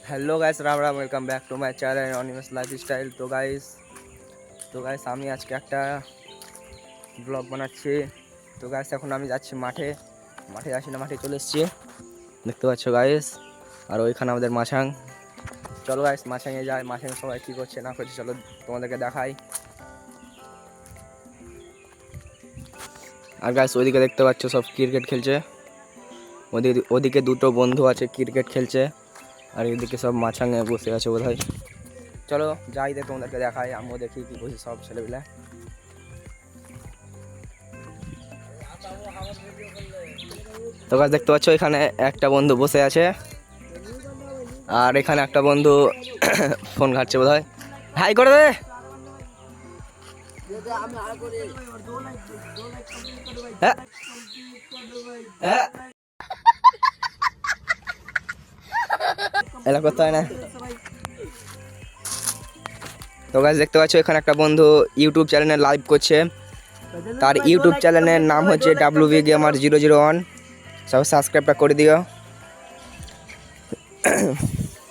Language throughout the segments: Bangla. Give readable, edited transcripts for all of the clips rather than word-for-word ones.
Hello guys, Ram Ram, welcome back to my channel Animesh lifestyle. তো গাইস আমি আজকে একটা ব্লগ বানাচ্ছি। তো গাইস এখন আমি যাচ্ছি মাঠে যাচ্ছি না, মাঠে চলে এসেছি, দেখতে পাচ্ছ গাইস। আর ওইখানে আমাদের মাছাং। চলো গাইস মাছাঙে যাই, মাছাঙে সবাই কী করছে না করছে চলো তোমাদেরকে দেখাই। আর গাইস ওইদিকে দেখতে পাচ্ছ সব ক্রিকেট খেলছে, ওদিকে দুটো বন্ধু আছে ক্রিকেট খেলছে, আর এদিকে সব মাছাঙে বসে আছে বোধহয়। চলো যাই দেখো, তোমাদেরকে দেখাই, আমিও দেখি কি বসে সব ছেলেগুলা। তো গাছ দেখতে পাচ্ছ এখানে একটা বন্ধু বসে আছে, আর এখানে একটা বন্ধু ফোন ঘাটছে বোধহয়। হাই করে দে। এলা করতে হয় না। তো গাছ দেখতে পাচ্ছ এখানে একটা বন্ধু ইউটিউব চ্যানেলে লাইভ করছে, তার ইউটিউব চ্যানেলের নাম হচ্ছে WB Gamer 001। সব সাবস্ক্রাইবটা করে দিও।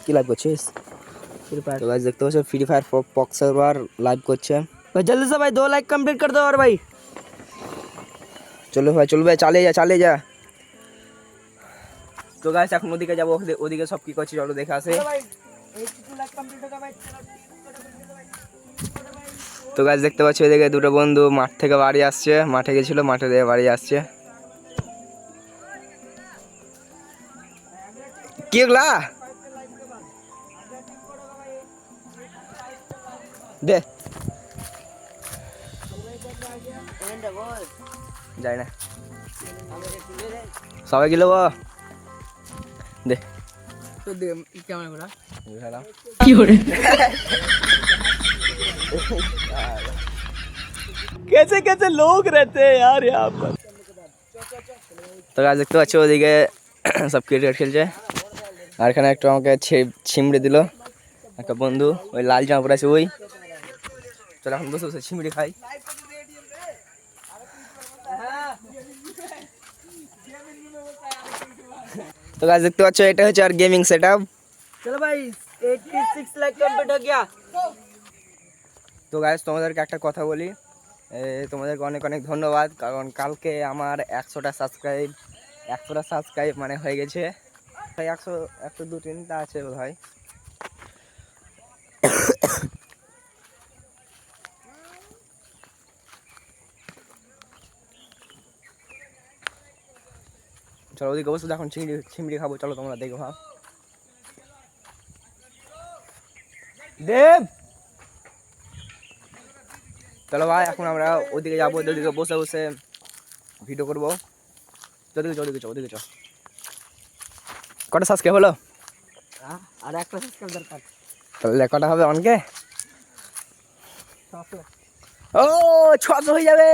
কি লাইভ করছিস? Free fire. तो गाइस देखते हो free fire pock server live করছে भाई। जल्दी से भाई 2 लाइक कंप्लीट कर दो। और भाई চলো ভাই চালিয়ে যা। তো গাইস এখন ওদিকে যাব, ওদিকে সব কি করছে চলো দেখে আসে। তো গাইস দেখতে পাচ্ছ এদিকে দুটো বন্ধু মাঠ থেকে বাড়ি আসছে, মাঠে গেছিল, মাঠে দিয়ে বাড়ি আসছে। কি এগুলা দে যাই না সবাই গেল দে তো দে ক্যামেরা কি করে कैसे कैसे लोग रहते हैं यार यहाँ पर। তো গাছ দেখতে পাচ্ছ ওদিকে সব ক্রিকেট খেলছে, আর এখানে একটু আমাকে ছিমড়ে দিল একটা বন্ধু, ওই লাল জামা পরে আছে ওই। চলো এখন বসে বসে ছিমড়ে খাই। তো গাছ দেখতে পাচ্ছ এটা হচ্ছে আর গেমিং সেটআপ। চলো ভাই 86 লাখ কমপ্লিট হয়ে গया। তো গাইস তোমাদেরকে একটা কথা বলি, তোমাদেরকে অনেক অনেক ধন্যবাদ, কারণ কালকে আমার 100টা সাবস্ক্রাইব মানে হয়ে গেছে। 100 102-3টা আছে বোধহয়। চলো ওদিকে বসে এখন চিংড়ি খাবো, চলো তোমরা দেখো। হ্যাঁ দেব, চলো ভাই এখন আমরা ওদিকে যাবো, ওদিকে বসে বসে ভিডিও করবো। ওদিকে চ। কটা সাবস্ক্রাইব হলো? আর একটা সাবস্ক্রাইব দরকার। তাহলে কটা হবে অনকে? 600। ও 600 হয়ে যাবে।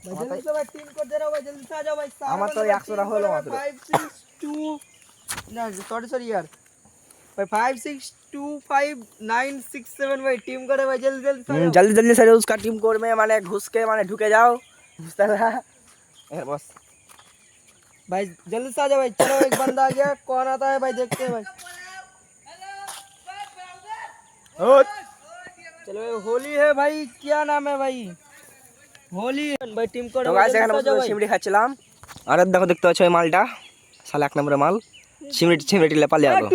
जल्दी से भाई 3 कर दे रहा हूं भाई, जल्दी से आ जाओ भाई। আমার তো 100টা হলো মাত্র। 562 না সরি यार भाई 56259667 भाई टीम करे भाई, जल्दी से उसका टीम कोड में माने घुस के माने ढुके जाओ बस भाई, जल्दी से आ जाओ भाई। चलो एक बंदा आ गया, कौन आता है भाई देखते हैं भाई। चलो होली है भाई, क्या नाम है भाई? होली भाई टीम कोड। तो गाइस এখানে বসে চিমড়ি খাচ্ছিলাম, আর দেখো দেখতে পাচ্ছ এই মালটা শালা 1 নম্বরের মাল। চিমড়ি লেপালে আলো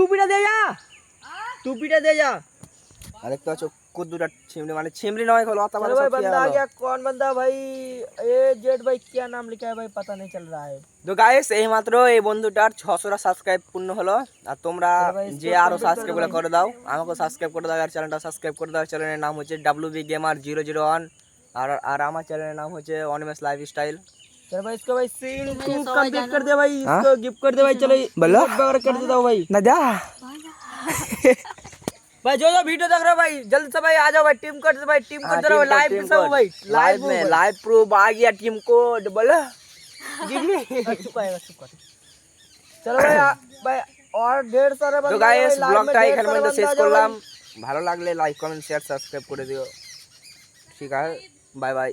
টুপিটা দে যা। আর দেখতে পাচ্ছ কুদ্দুটা চিমড়ি, মানে चिमड़ी নয় হলো आता भाई। बंदा आ गया, कौन बंदा भाई? ए जेड भाई, क्या नाम लिखा है भाई पता नहीं चल रहा है। তো গাইস এই মাত্র এই বন্ধুটার 600টা সাবস্ক্রাইব পূর্ণ হলো, আর তোমরা যে আরো সাবস্ক্রাইব করে দাও, আমাকে সাবস্ক্রাইব করে দাও, আর চ্যানেলটা সাবস্ক্রাইব করে দাও। চ্যানেলের নাম হচ্ছে WB Gamer 001, আর আমার চ্যানেলের নাম হচ্ছে অনিমেষ লাইফস্টাইল। चल भाई इसको भाई सीन तू कंप्लीट कर दे भाई, इसको गिफ्ट कर दे भाई। चलो वगैरह कर देता हूं भाई ना जा भाई। जो वीडियो देख रहे हो भाई जल्दी से भाई आ जाओ भाई, टीम कोड भाई, टीम कोड दे रहा हूं लाइव सब भाई, लाइव प्रूफ आ गया टीम कोड बोलो जी। चुप कर। चलो भाई भाई और ढेर सारे बंदे। तो गाइस ব্লগটা এখানে মধ্যে শেষ করলাম, ভালো লাগলে লাইক কমেন্ট শেয়ার সাবস্ক্রাইব করে দিও। ঠিক আছে, বাই বাই।